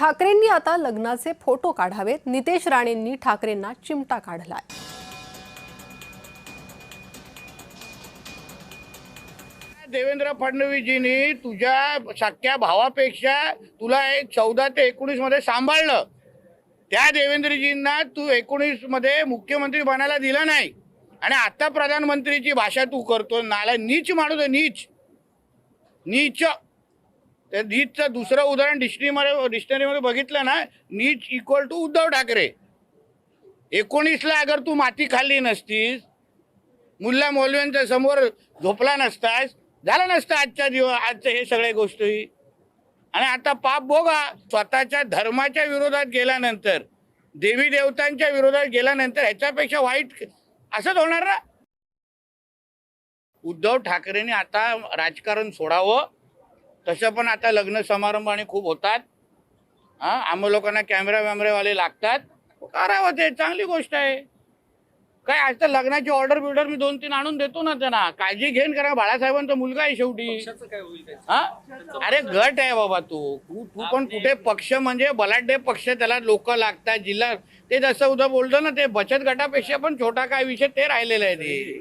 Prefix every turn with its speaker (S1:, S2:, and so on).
S1: ठाकरेंनी आता लग्नाचे फोटो काढावेत. नितेश राणेंनी ठाकरेंना चिमटा काढलाय.
S2: देवेंद्र फडणवीसजींनी तुझ्या सख्या भावापेक्षा तुला 14 ते 19 मध्ये सांभाळलं. त्या देवेंद्रजींना तू 19 मध्ये मुख्यमंत्री बनायला दिलं नाही आणि आता प्रधानमंत्रीची भाषा तू करतो. नाला नीच माणूस आहे, नीच नीच. त्या नीचचं दुसरं उदाहरण डिक्शनरीमध्ये बघितलं ना, नीच इक्वल टू उद्धव ठाकरे. 19ला अगर तू माती खाल्ली नसतीस, मुल्ला मौलव्यांच्या समोर झोपला नसतास, झालं नसतं आजचं हे सगळ्या गोष्टी. आणि आता पाप भोगा. स्वतःच्या धर्माच्या विरोधात गेल्यानंतर, देवी देवतांच्या विरोधात गेल्यानंतर ह्याच्यापेक्षा वाईट असंच होणार ना. उद्धव ठाकरेंनी आता राजकारण सोडावं. तसं पण आता लग्न समारंभ आणि खूप होतात. आम्हा लोकांना कॅमेरावाले लागतात. करावं, ते चांगली गोष्ट आहे. काय आज तर लग्नाची ऑर्डर बिल्डर मी 2-3 आणून देतो ना त्यांना. काळजी घेऊन करा. बाळासाहेबांचा मुलगा आहे शेवटी. अरे गट आहे बाबा तू पण कुठे पक्ष म्हणजे बलाढ्य पक्ष, त्याला लोक लागतात. जिल्हा ते जसं उद्या बोलतो ना, ते बचत गटापेक्षा पण छोटा काय विषय ते राहिलेला आहे ते.